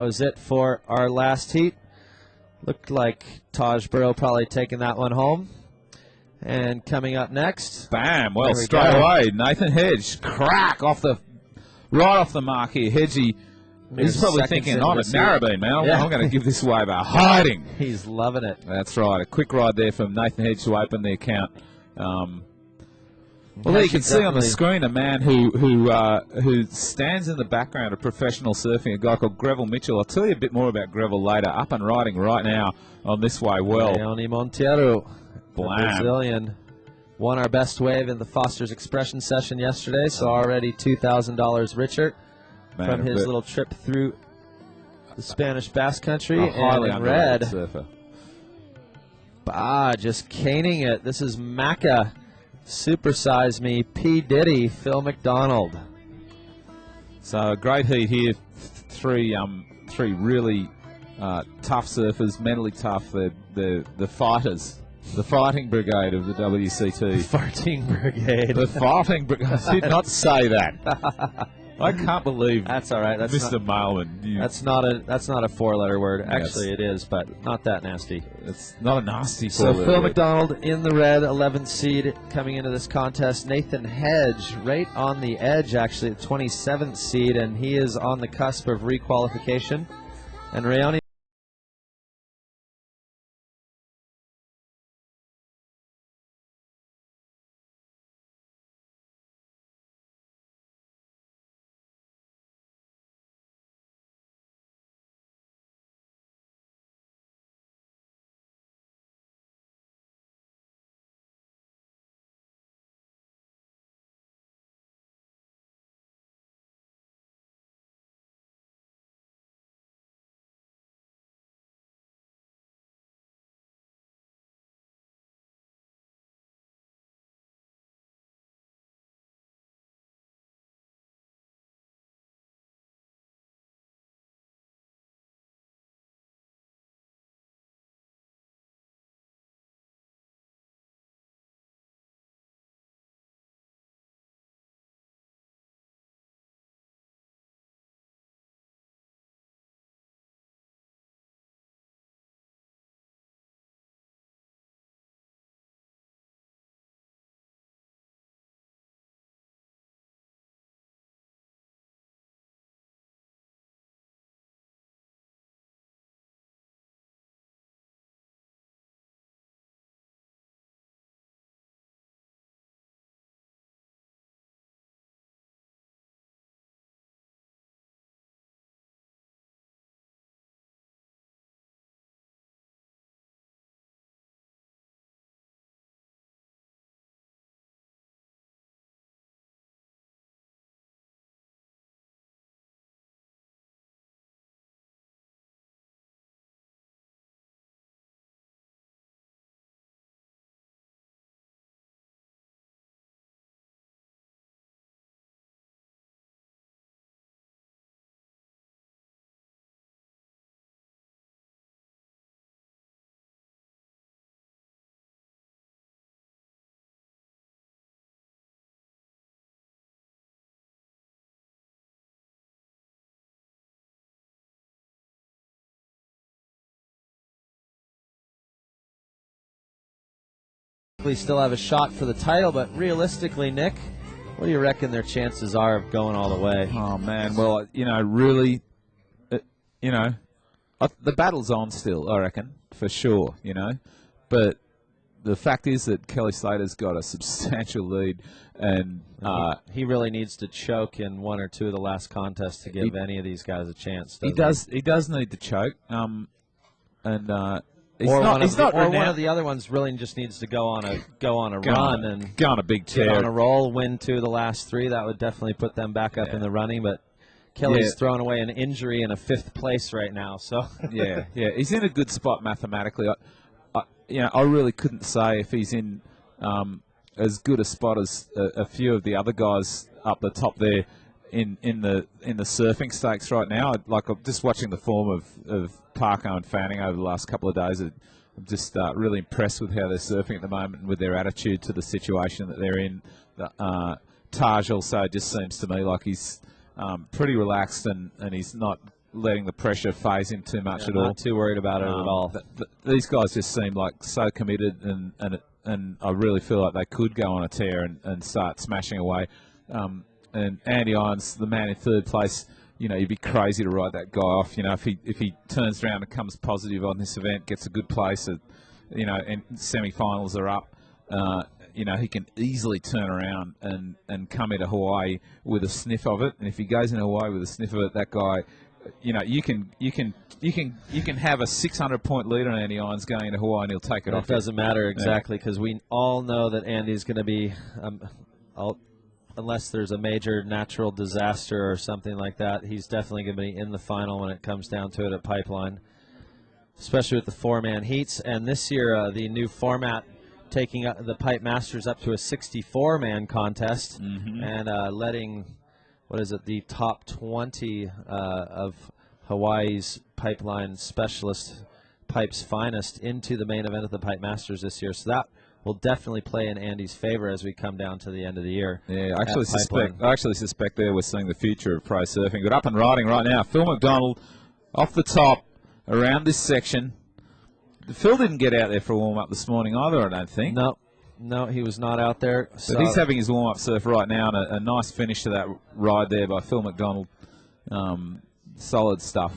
That was it for our last heat. Looked like Taj Burrow probably taking that one home. And coming up next. Bam! Well, straight away, Nathan Hedge, crack off the right off the mark here. Hedgie is probably thinking, I'm at Narrabeen, man. I'm going to give this away by hiding. He's loving it. That's right. A quick ride there from Nathan Hedge to open the account. Well, there you can see on the screen a man who stands in the background of professional surfing, a guy called Greville Mitchell. I'll tell you a bit more about Greville later. Up and riding right now on this way well. Raoni Monteiro, the Brazilian, won our best wave in the Foster's Expression session yesterday, so already $2,000 richer from his little trip through the Spanish Basque Country. And in red, surfer. Just caning it. This is Macca. Super Size Me, P. Diddy, Phil McDonald. So a great heat here. Three really tough surfers, mentally tough. The fighters, the fighting brigade of the WCT. Fighting brigade. The fighting brigade. I did not say that. I can't believe that's all right. That's Mr. Mailman. That's not a four-letter word. Actually, it is, but not that nasty. It's not a nasty four-letter word. So Phil McDonald in the red, 11th seed coming into this contest. Nathan Hedge right on the edge, actually, at 27th seed, and he is on the cusp of requalification. And Raoni still have a shot for the title, but realistically, Nick, what do you reckon their chances are of going all the way? Oh, man. Well, really, the battle's on still, I reckon, for sure, But the fact is that Kelly Slater's got a substantial lead, and he really needs to choke in one or two of the last contests to give any of these guys a chance. He does need to choke, one of the other ones really just needs to go on a run and go on a big tear, get on a roll, win two of the last three. That would definitely put them back up in the running. But Kelly's throwing away an injury in a 5th place right now. So yeah, he's in a good spot mathematically. I really couldn't say if he's in as good a spot as a few of the other guys up the top there in the surfing stakes right now. I'm just watching the form of Parko and Fanning over the last couple of days. I'm just really impressed with how they're surfing at the moment and with their attitude to the situation that they're in. Taj also just seems to me like he's pretty relaxed and he's not letting the pressure phase him too much at all. Not too worried about it at all. These guys just seem like so committed, and I really feel like they could go on a tear and start smashing away. And Andy Irons, the man in third place, you'd be crazy to ride that guy off. If he turns around and comes positive on this event, gets a good place, and semi-finals are up. He can easily turn around and come into Hawaii with a sniff of it. And if he goes into Hawaii with a sniff of it, that guy, you can have a 600-point lead on Andy Irons going into Hawaii, and he'll take it off. It doesn't matter exactly, because we all know that Andy's going to be, unless there's a major natural disaster or something like that, he's definitely going to be in the final when it comes down to it at Pipeline, especially with the four-man heats. And this year, the new format taking the Pipe Masters up to a 64-man contest, and letting, the top 20 of Hawaii's pipeline specialist pipes finest into the main event of the Pipe Masters this year. So that will definitely play in Andy's favor as we come down to the end of the year. Yeah, I actually suspect there we're seeing the future of pro surfing. But up and riding right now, Phil McDonald off the top around this section. Phil didn't get out there for a warm-up this morning either, I don't think. No, he was not out there. So he's having his warm-up surf right now, and a nice finish to that ride there by Phil McDonald. Solid stuff.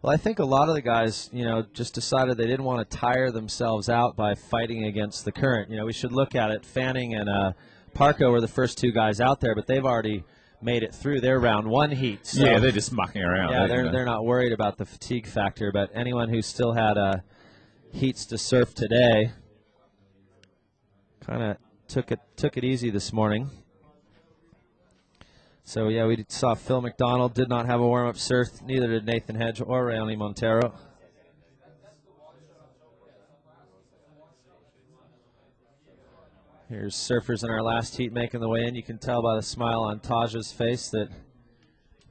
Well, I think a lot of the guys, just decided they didn't want to tire themselves out by fighting against the current. We should look at it. Fanning and Parko were the first two guys out there, but they've already made it through their round one heat. So yeah, they're just mucking around. Yeah, they're not worried about the fatigue factor, but anyone who still had heats to surf today kind of took it easy this morning. So, yeah, we saw Phil McDonald did not have a warm-up surf. Neither did Nathan Hedge or Raoni Monteiro. Here's surfers in our last heat making the way in. You can tell by the smile on Taj's face that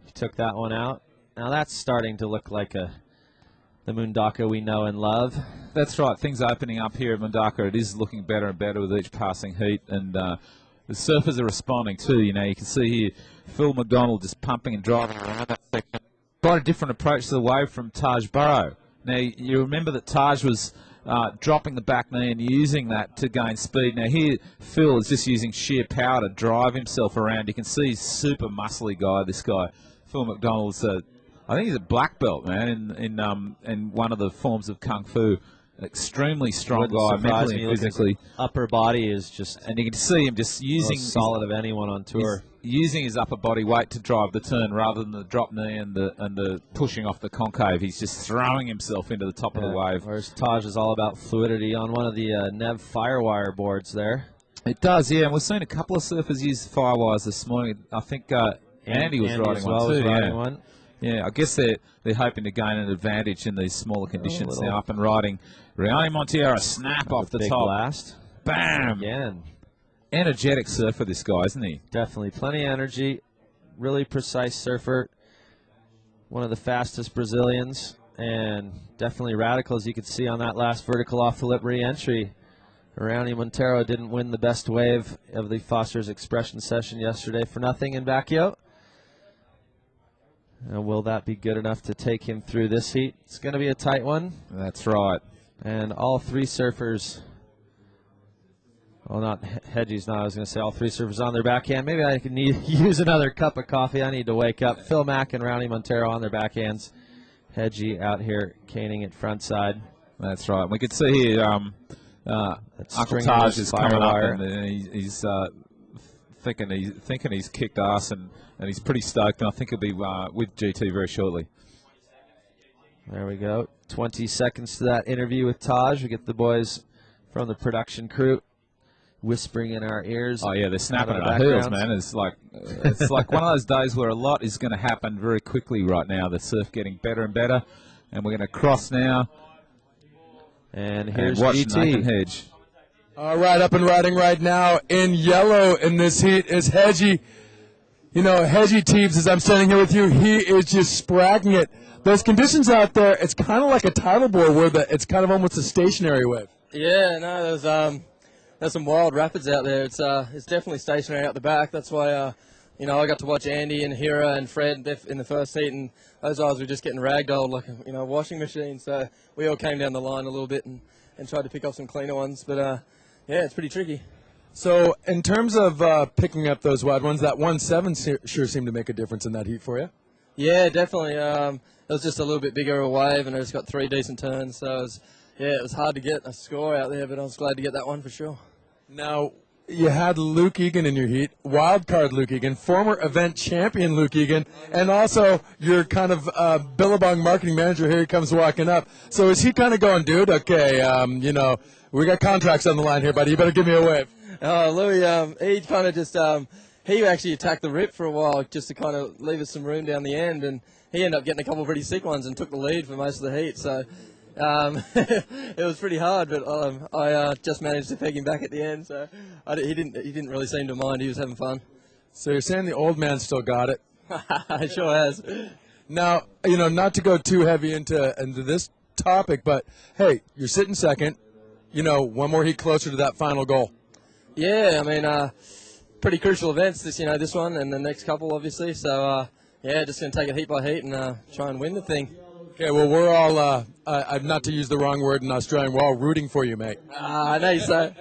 he took that one out. Now that's starting to look like the Mundaka we know and love. That's right. Things are opening up here at Mundaka. It is looking better and better with each passing heat, and the surfers are responding too. You can see here Phil McDonald just pumping and driving around that section. Quite a different approach to the wave from Taj Burrow. Now, you remember that Taj was dropping the back knee and using that to gain speed. Now here, Phil is just using sheer power to drive himself around. You can see he's super muscly guy, this guy. Phil McDonald's, I think he's a black belt, man, in one of the forms of Kung Fu. Extremely strong guy, mentally and physically. Upper body is just... And you can see him just using... solid of anyone on tour. Using his upper body weight to drive the turn rather than the drop knee and the pushing off the concave. He's just throwing himself into the top of the wave. Whereas Taj is all about fluidity on one of the Nev Firewire boards there. It does, yeah. And we've seen a couple of surfers use Firewires this morning. I think Andy was riding one too. Yeah, I guess they're hoping to gain an advantage in these smaller conditions. Now up and riding. Raoni Monteiro, snap off the big top. Blast. Bam! Again. Energetic surfer, this guy, isn't he? Definitely. Plenty of energy. Really precise surfer. One of the fastest Brazilians. And definitely radical, as you could see on that last vertical off the lip re-entry. Raoni Monteiro didn't win the best wave of the Foster's Expression session yesterday for nothing in Bacchio. Will that be good enough to take him through this heat? It's going to be a tight one. That's right. And all three surfers, well, not Hedges, I was going to say all three surfers on their backhand. Maybe I can use another cup of coffee. I need to wake up. Phil Mack and Raoni Monteiro on their backhands. Hedgie out here caning it front side. That's right. We could see here Uncle Taj is coming up, and he's thinking he's kicked ass, and he's pretty stoked, and I think he'll be with GT very shortly. There we go. 20 seconds to that interview with Taj. We get the boys from the production crew whispering in our ears. Oh yeah, they're snapping at our heels, man. It's like one of those days where a lot is going to happen very quickly right now. The surf getting better and better, and we're going to cross now. And here's watch GT. Nathan Hedge. All right, up and riding right now in yellow in this heat is Hedgie. Hedgie Teebs, as I'm standing here with you, he is just spragging it. Those conditions out there, it's kind of like a tidal bore where it's kind of almost a stationary wave. Yeah, no, there's some wild rapids out there. It's definitely stationary out the back. That's why I got to watch Andy and Hira and Fred in the first heat, and those guys were just getting ragdolled like a washing machine. So we all came down the line a little bit and tried to pick up some cleaner ones. But, yeah, it's pretty tricky. So in terms of picking up those wide ones, that 1.7 sure seemed to make a difference in that heat for you. Yeah, definitely. It was just a little bit bigger of a wave, and I just got 3 decent turns. So, it was hard to get a score out there, but I was glad to get that one for sure. Now, you had Luke Egan in your heat, wildcard Luke Egan, former event champion Luke Egan, and also your kind of Billabong marketing manager. Here he comes walking up. So is he kind of going, dude, okay, we got contracts on the line here, buddy. You better give me a wave. Louis, he kind of just he actually attacked the rip for a while just to kind of leave us some room down the end, and he ended up getting a couple of pretty sick ones and took the lead for most of the heat. So it was pretty hard, but I just managed to peg him back at the end. So he didn't really seem to mind. He was having fun. So you're saying the old man still got it? He sure has. Now, not to go too heavy into this topic, but hey, you're sitting second. One more heat closer to that final goal. Yeah, I mean, pretty crucial events. This one and the next couple, obviously. So just gonna take it heat by heat and try and win the thing. Okay, well, we're all, not to use the wrong word in Australian, we're all rooting for you, mate. I know you say.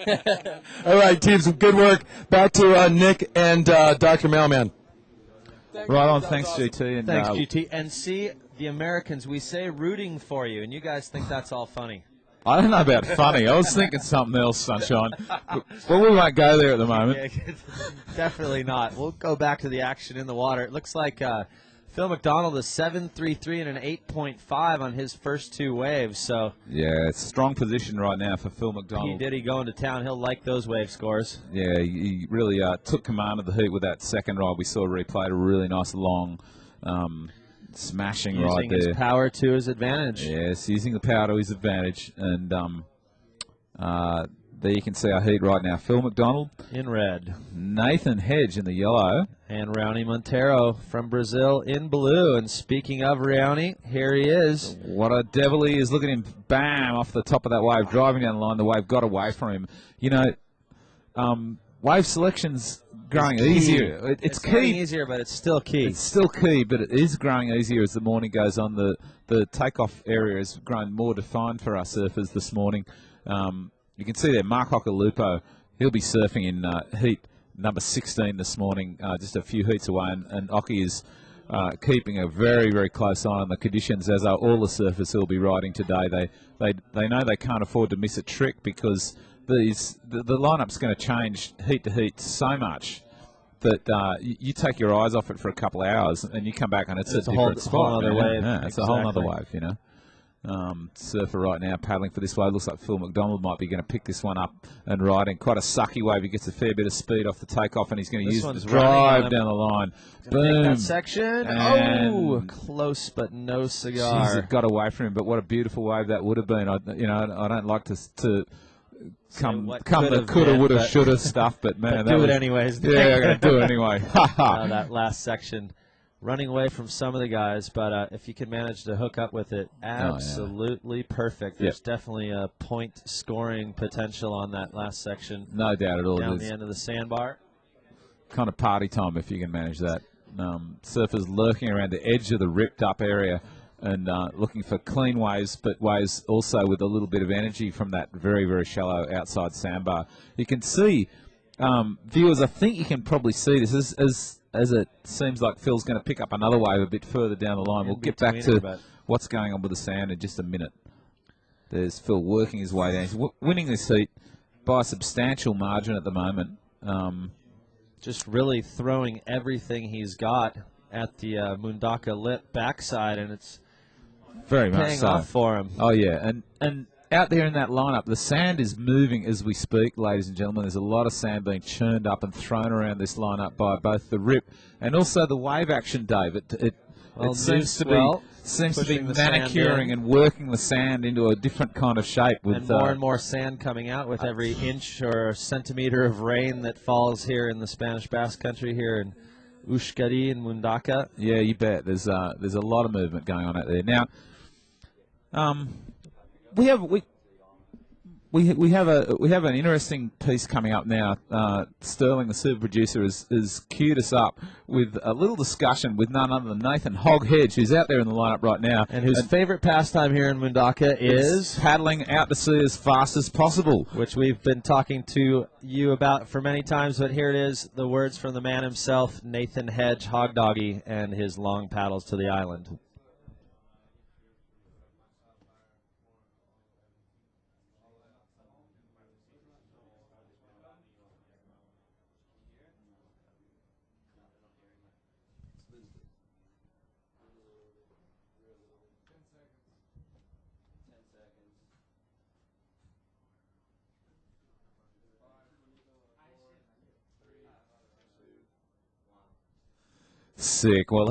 All right, teams, good work. Back to Nick and Dr. Mailman. Right on, thanks, GT. And, thanks, GT. And see, the Americans, we say rooting for you, and you guys think that's all funny. I don't know about funny. I was thinking something else, Sunshine. Well, we won't go there at the moment. Yeah, definitely not. We'll go back to the action in the water. It looks like Phil McDonald is 7.33 and an 8.5 on his first 2 waves. So yeah, it's a strong position right now for Phil McDonald. He going to town. He'll like those wave scores. Yeah, he really took command of the heat with that second ride. We saw a replay, a really nice long smashing right there. Using his power to his advantage. Yes, using the power to his advantage. And there you can see our heat right now. Phil McDonald in red. Nathan Hedge in the yellow. And Raoni Monteiro from Brazil in blue. And speaking of Raoni, here he is. What a devil he is. Look at him, bam, off the top of that wave, driving down the line. The wave got away from him. Wave selection's growing easier. It's key. Getting easier, but it's still key. It's still key, but it is growing easier as the morning goes on. The takeoff area has grown more defined for our surfers this morning. You can see there, Mark Hockalupo, he'll be surfing in heat number 16 this morning, just a few heats away, and Ockie is keeping a very, very close eye on the conditions, as are all the surfers who will be riding today. They know they can't afford to miss a trick because the lineup's going to change heat to heat so much that you take your eyes off it for a couple of hours and you come back and it's a different spot. Whole other wave. Yeah, it's a whole other wave, surfer right now paddling for this wave. Looks like Phil McDonald might be going to pick this one up and ride in quite a sucky wave. He gets a fair bit of speed off the takeoff and he's going to use the drive down the line. Boom. That section. And close but no cigar. Geez, it got away from him, but what a beautiful wave that would have been. I don't like to come the coulda, woulda, shoulda stuff, but man, do it anyways. Yeah, I'm going to do it anyway. That last section, running away from some of the guys, but if you can manage to hook up with it, absolutely perfect. There's definitely a point scoring potential on that last section. No doubt at all. Down the end of the sandbar. Kind of party time if you can manage that. Surfers lurking around the edge of the ripped up area and looking for clean waves, but waves also with a little bit of energy from that very, very shallow outside sandbar. You can see, viewers, I think you can probably see this as it seems like Phil's going to pick up another wave a bit further down the line. We'll get back to what's going on with the sand in just a minute. There's Phil working his way down. He's winning this heat by a substantial margin at the moment. Just really throwing everything he's got at the Mundaka lip backside, and it's very much paying so off for him. Oh, yeah. And out there in that lineup, the sand is moving as we speak, ladies and gentlemen. There's a lot of sand being churned up and thrown around this lineup by both the rip and also the wave action, Dave. It seems to be manicuring and working the sand into a different kind of shape. And more sand coming out with every inch or centimeter of rain that falls here in the Spanish Basque Country here in Ushkari and Mundaka. Yeah, you bet. There's a lot of movement going on out there. Now, we have an interesting piece coming up now. Sterling, the super producer, has queued us up with a little discussion with none other than Nathan Hedge, who's out there in the lineup right now, and whose favorite pastime here in Mundaka is paddling out to sea as fast as possible, which we've been talking to you about for many times. But here it is, the words from the man himself, Nathan Hedge, Hog Doggy, and his long paddles to the island. Sick. Well,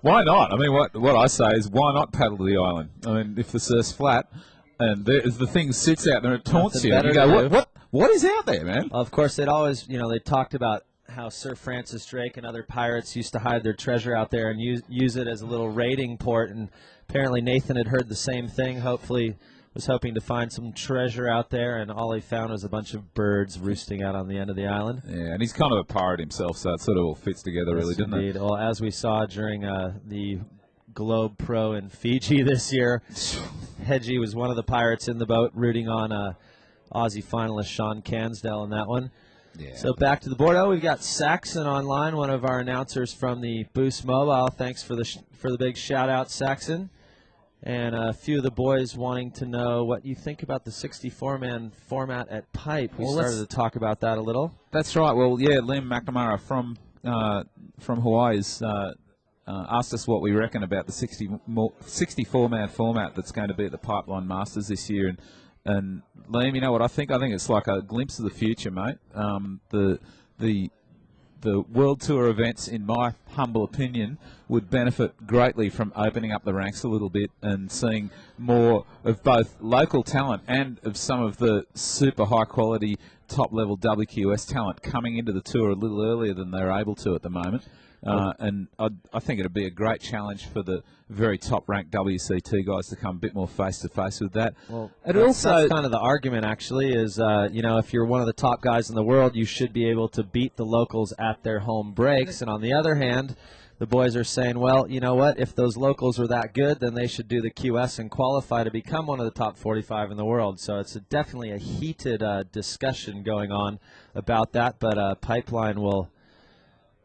why not? I mean, what I say is, why not paddle to the island? I mean, if the surf's flat and the thing sits out there and it taunts you, and you go, what is out there, man? Well, of course, they'd always, they talked about how Sir Francis Drake and other pirates used to hide their treasure out there and use it as a little raiding port. And apparently Nathan had heard the same thing. Hopefully, was hoping to find some treasure out there, and all he found was a bunch of birds roosting out on the end of the island. Yeah, and he's kind of a pirate himself, so it sort of all fits together, really, doesn't it? Well, as we saw during the Globe Pro in Fiji this year, Hedge was one of the pirates in the boat, rooting on Aussie finalist Sean Cansdale in that one. Yeah. So back to the board. Oh, we've got Saxon online, one of our announcers from the Boost Mobile. Thanks for the big shout-out, Saxon. And a few of the boys wanting to know what you think about the 64-man format at Pipe. We started to talk about that a little. That's right. Well, yeah, Liam McNamara from Hawaii has asked us what we reckon about the 64-man format that's going to be at the Pipeline Masters this year. And Liam, you know what I think? I think it's like a glimpse of the future, mate. The World Tour events, in my humble opinion, would benefit greatly from opening up the ranks a little bit and seeing more of both local talent and of some of the super high-quality, top-level WQS talent coming into the tour a little earlier than they're able to at the moment. And I think it would be a great challenge for the very top-ranked WCT guys to come a bit more face-to-face with that. Well, that's kind of the argument, actually, is, if you're one of the top guys in the world, you should be able to beat the locals at their home breaks. And on the other hand, the boys are saying, well, you know what, if those locals are that good, then they should do the QS and qualify to become one of the top 45 in the world. So it's definitely a heated discussion going on about that, but Pipeline will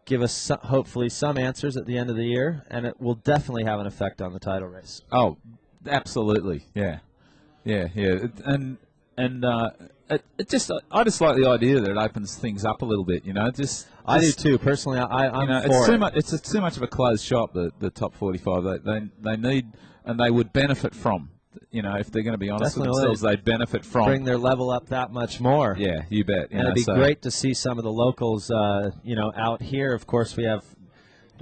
give us hopefully some answers at the end of the year, and it will definitely have an effect on the title race. Oh, absolutely, yeah. I just like the idea that it opens things up a little bit, I do too, personally. I'm for it. It's too much of a closed shop, the top 45. They need, and they would benefit from. If they're going to be honest with themselves, they'd benefit from. Bring their level up that much more. Yeah, you bet. And it'd be great to see some of the locals, out here. Of course, we have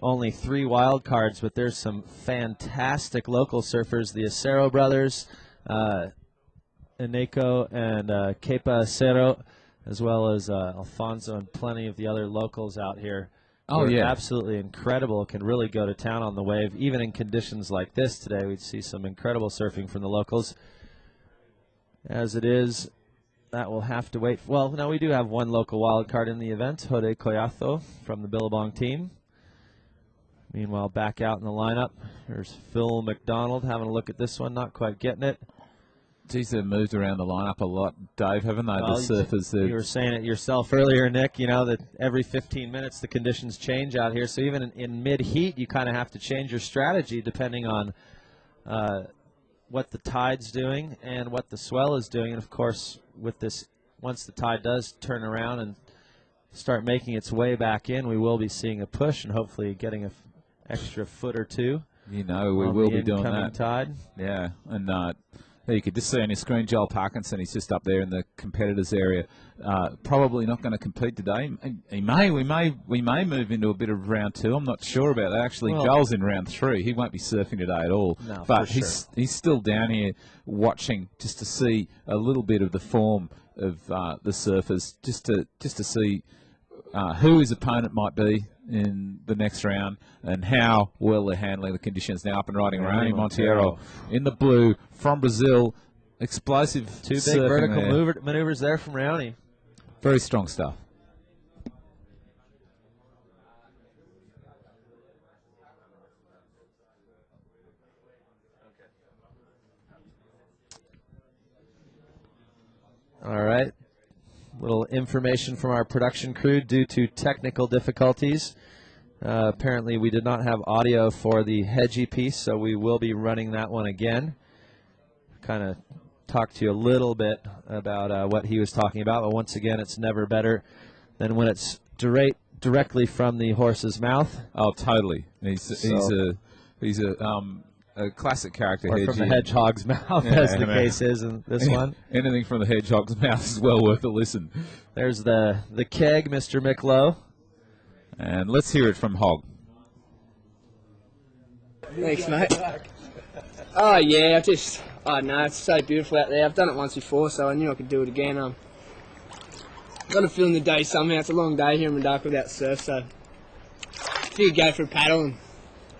only 3 wild cards, but there's some fantastic local surfers. The Acero brothers, Eneko and Kepa Acero, as well as Alfonso and plenty of the other locals out here. Oh, yeah. Absolutely incredible. Can really go to town on the wave. Even in conditions like this today, we'd see some incredible surfing from the locals. As it is, that will have to wait. Well, no, we do have one local wild card in the event, Hode Koyato from the Billabong team. Meanwhile, back out in the lineup, there's Phil McDonald having a look at this one, not quite getting it. Geez, they've moved around the lineup a lot, Dave, haven't they? Well, the surfers. You were saying it yourself earlier, Nick, that every 15 minutes the conditions change out here. So even in mid-heat, you kind of have to change your strategy depending on what the tide's doing and what the swell is doing. And, of course, with this, once the tide does turn around and start making its way back in, we will be seeing a push and hopefully getting an extra foot or two. We will be doing that. Tide. Yeah, and you could just see on your screen Joel Parkinson. He's just up there in the competitors area. Probably not going to compete today. We may move into a bit of round 2. I'm not sure about that. Actually, Joel's in round 3. He won't be surfing today at all. No, but he's still down here watching just to see a little bit of the form of the surfers, just to see who his opponent might be in the next round and how well they're handling the conditions. Now up and riding, Raoni Monteiro in the blue from Brazil. explosive. Two big surfing vertical there. maneuvers there from Raoni. Very strong stuff. All right. Little information from our production crew due to technical difficulties. Apparently, we did not have audio for the Hedge piece, so we will be running that one again. Kind of talk to you a little bit about what he was talking about, but once again, it's never better than when it's directly from the horse's mouth. Oh, totally. He's a classic character. Or from the hedgehog's mouth, as the case is in this one. Anything from the hedgehog's mouth is well worth a listen. There's the keg, Mr. McLow. And let's hear it from Hog. Thanks, mate. Oh, yeah, oh, no, it's so beautiful out there. I've done it once before, so I knew I could do it again. Got to fill in the day somehow. It's a long day here in Mundaka without surf, so I figured go for a paddle and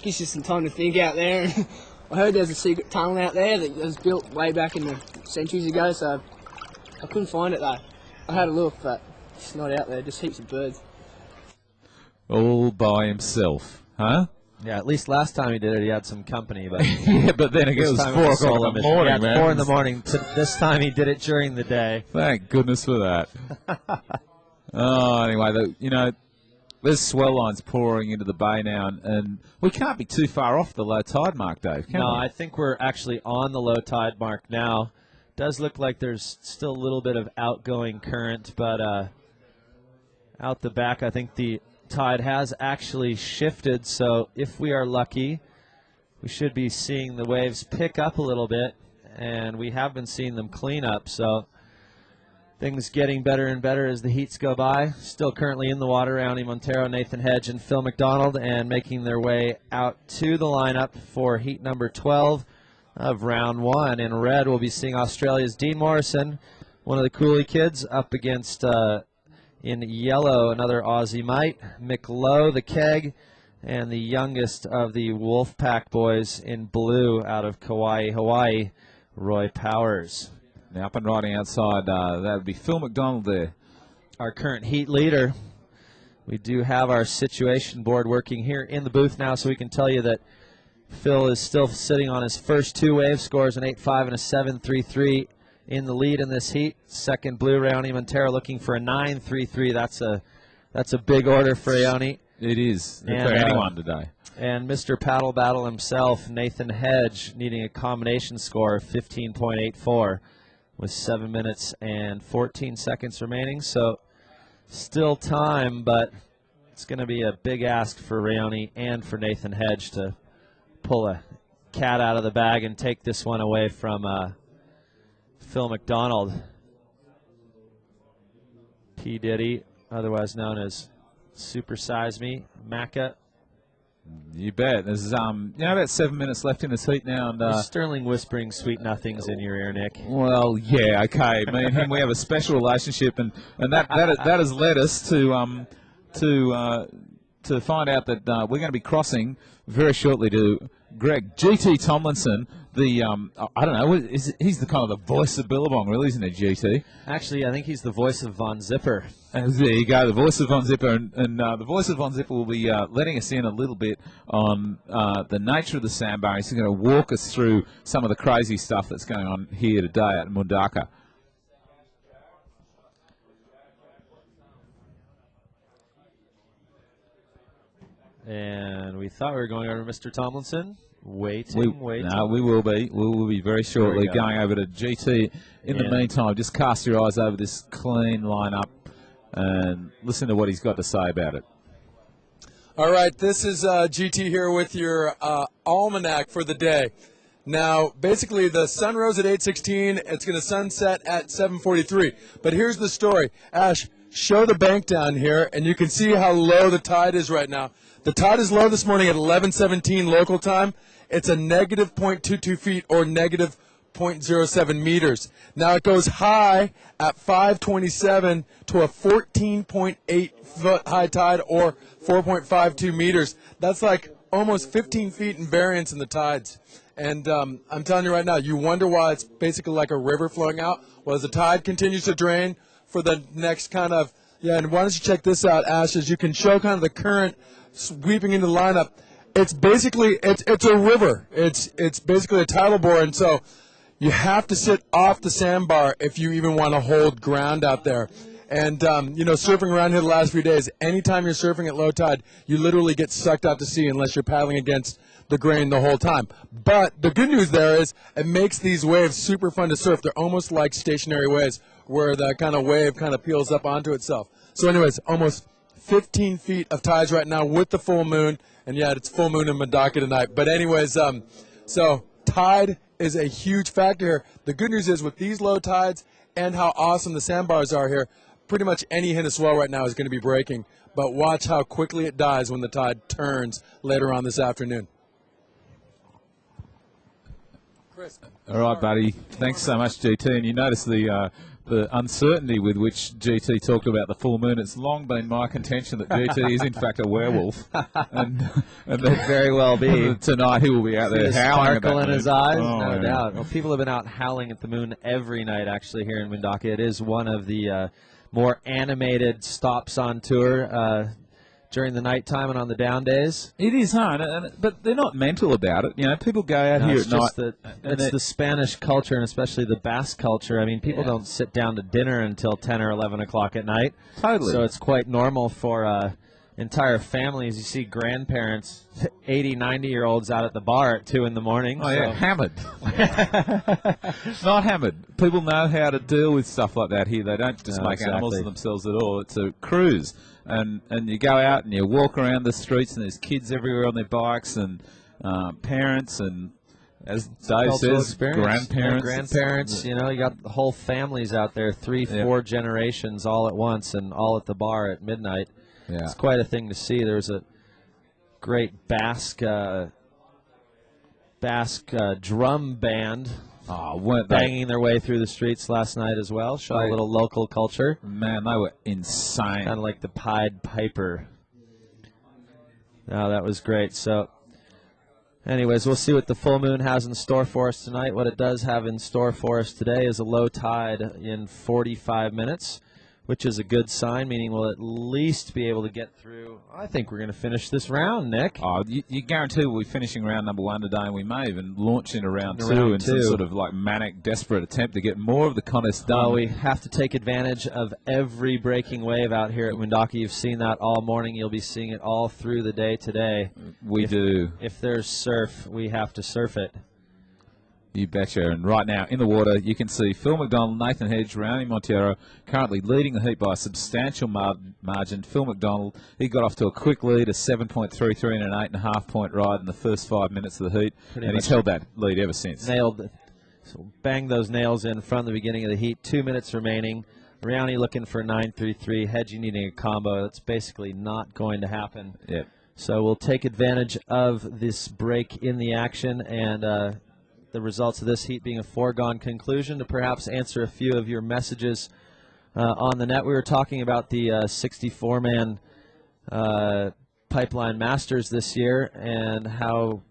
gives you some time to think out there. I heard there's a secret tunnel out there that was built way back in the centuries ago, so I couldn't find it though. I had a look, but it's not out there, just heaps of birds. All by himself, huh? Yeah, at least last time he did it, he had some company. But yeah, but then it was 4 o'clock in the morning, man. 4 in the morning. This time he did it during the day. Thank goodness for that. Anyway, there's swell lines pouring into the bay now, and we can't be too far off the low tide mark, Dave, can we? I think we're actually on the low tide mark now. Does look like there's still a little bit of outgoing current, but out the back, I think the tide has actually shifted, so if we are lucky, we should be seeing the waves pick up a little bit, and we have been seeing them clean up, so things getting better and better as the heats go by. Still currently in the water, Raoni Monteiro, Nathan Hedge, and Phil McDonald, and making their way out to the lineup for heat number 12 of round 1. In red, we'll be seeing Australia's Dean Morrison, one of the Cooley kids, up against in yellow, another Aussie mite, McLow, the keg, and the youngest of the Wolfpack boys in blue out of Kauai, Hawaii, Roy Powers. Now up and riding outside, that would be Phil McDonald there. Our current heat leader. We do have our situation board working here in the booth now, so we can tell you that Phil is still sitting on his first 2 wave scores, an 8.5 and a 7.33 in the lead in this heat. Second blue, Raoni Monteiro looking for a 9.33. That's a big order for Raoni. It is for anyone today. And Mr. Paddle Battle himself, Nathan Hedge, needing a combination score of 15.84 with 7 minutes and 14 seconds remaining. So still time, but it's going to be a big ask for Raoni and for Nathan Hedge to pull a cat out of the bag and take this one away from Phil McDonald. P. Diddy, otherwise known as Super Size Me, Macca. You bet. There's about 7 minutes left in this heat now, and Sterling whispering sweet nothings in your ear, Nick. Well, yeah, okay. Me and him, we have a special relationship, and that has led us to find out that we're going to be crossing very shortly to Greg GT Tomlinson. The I don't know, he's the kind of the voice of Billabong, really, isn't he, GT? Actually, I think he's the voice of Von Zipper. And there you go, the voice of Von Zipper, and the voice of Von Zipper will be letting us in a little bit on the nature of the sandbar. He's going to walk us through some of the crazy stuff that's going on here today at Mundaka. And we thought we were going over to Mr. Tomlinson. Waiting. No, we will be. We will be very shortly going over to GT. In the meantime, just cast your eyes over this clean lineup and listen to what he's got to say about it. All right, this is GT here with your almanac for the day. Now, basically, the sun rose at 8:16. It's going to sunset at 7:43. But here's the story. Ash, show the bank down here, and you can see how low the tide is right now. The tide is low this morning at 11:17 local time. It's a negative 0.22 feet or negative 0.07 meters. Now it goes high at 5:27 to a 14.8 foot high tide or 4.52 meters. That's like almost 15 feet in variance in the tides. And I'm telling you right now, you wonder why it's basically like a river flowing out. Well, as the tide continues to drain for the next kind of, and why don't you check this out, Ash, as you can show kind of the current sweeping into the lineup. It's basically, it's a river. It's basically a tidal bore, and so you have to sit off the sandbar if you even want to hold ground out there. And, surfing around here the last few days, anytime you're surfing at low tide, you literally get sucked out to sea unless you're paddling against the grain the whole time. But the good news there is it makes these waves super fun to surf. They're almost like stationary waves where the kind of wave kind of peels up onto itself. So anyways, almost 15 feet of tides right now with the full moon. And, it's full moon in Mundaka tonight. But anyways, so tide is a huge factor here. The good news is with these low tides and how awesome the sandbars are here, pretty much any hint of swell right now is going to be breaking. But watch how quickly it dies when the tide turns later on this afternoon. Chris. All right, buddy. Thanks so much, GT. And you notice the uncertainty with which GT talked about the full moon. It's long been my contention that GT is in fact a werewolf, and that very well be. Tonight he will be out there howling at that sparkle in moon. his eyes, Oh, no yeah. doubt. Well, people have been out howling at the moon every night, actually, here in Mundaka. It is one of the more animated stops on tour during the nighttime and on the down days. It is, huh? But they're not mental about it. People go out here at night. It's the Spanish culture, and especially the Basque culture. I mean, people don't sit down to dinner until 10 or 11 o'clock at night. Totally. So it's quite normal for entire families. You see grandparents, 80, 90-year-olds out at the bar at 2 in the morning. Oh, yeah, hammered. Not hammered. People know how to deal with stuff like that here. They don't just make animals of themselves at all. It's a cruise. And you go out and you walk around the streets and there's kids everywhere on their bikes and parents and, as Dave says, grandparents. Yeah, grandparents, you got the whole families out there, 3, 4 generations all at once and all at the bar at midnight. Yeah. It's quite a thing to see. There's a great Basque drum band banging their way through the streets last night as well, showing a little local culture. Man, they were insane. Kind of like the Pied Piper. No, that was great. So, anyways, we'll see what the full moon has in store for us tonight. What it does have in store for us today is a low tide in 45 minutes, which is a good sign, meaning we'll at least be able to get through. I think we're going to finish this round, Nick. Oh, you guarantee we'll be finishing round number 1 today, and we may even launch into round 2 in some sort of like manic, desperate attempt to get more of the contest done. Well, we have to take advantage of every breaking wave out here at Mundaka. You've seen that all morning. You'll be seeing it all through the day today. We do. If there's surf, we have to surf it. You betcha. And right now in the water, you can see Phil McDonald, Nathan Hedge, Raoni Monteiro currently leading the heat by a substantial margin. Phil McDonald, he got off to a quick lead, a 7.33 and an 8.5-point ride in the first 5 minutes of the heat, and he's held that lead ever since. Nailed it. So bang those nails in from the beginning of the heat. 2 minutes remaining. Raoni looking for 9.33. Hedge needing a combo. That's basically not going to happen. Yep. So we'll take advantage of this break in the action and the results of this heat being a foregone conclusion to perhaps answer a few of your messages on the net. We were talking about the 64-man Pipeline Masters this year and how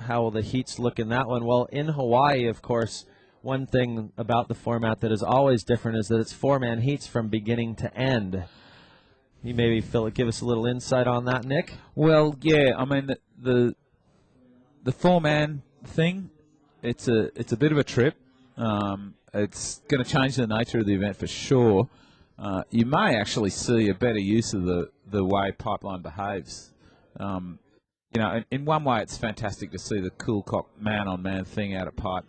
will the heats look in that one. Well, in Hawaii, of course, one thing about the format that is always different is that it's 4-man heats from beginning to end. You maybe, Phil, give us a little insight on that, Nick? Well, yeah, I mean, the 4-man thing, it's a bit of a trip. It's going to change the nature of the event for sure. You may actually see a better use of the way Pipeline behaves. In one way, it's fantastic to see the cool cock man-on-man thing out at Pipe.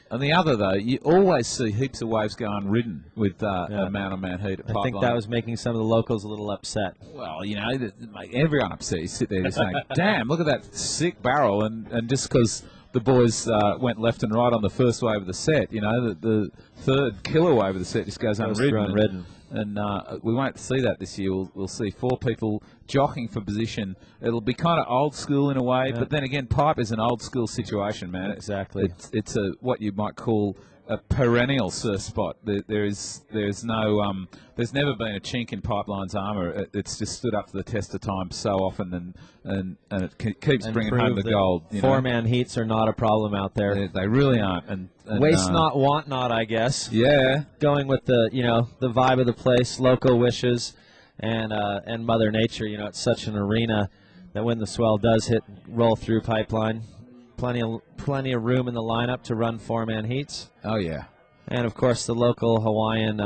On the other, though, you always see heaps of waves go unridden with a man-on-man heat at Pipeline. I think that was making some of the locals a little upset. Well, make everyone upset. You sit there just saying, damn, look at that sick barrel. And just because the boys went left and right on the first wave of the set, the third killer wave of the set just goes unridden. And we won't see that this year. We'll see 4 people jockeying for position. It'll be kind of old school in a way, but then again, pipe is an old school situation, man. Exactly. It's a what you might call a perennial surf spot. There's never been a chink in Pipeline's armour. It's just stood up to the test of time so often, and it keeps bringing home the gold. Four-man heats are not a problem out there. They really aren't. And waste not, want not, I guess. Yeah. Going with the the vibe of the place, local wishes, and Mother Nature. It's such an arena that when the swell does roll through Pipeline, plenty of room in the lineup to run four-man heats. Oh yeah. And of course the local Hawaiian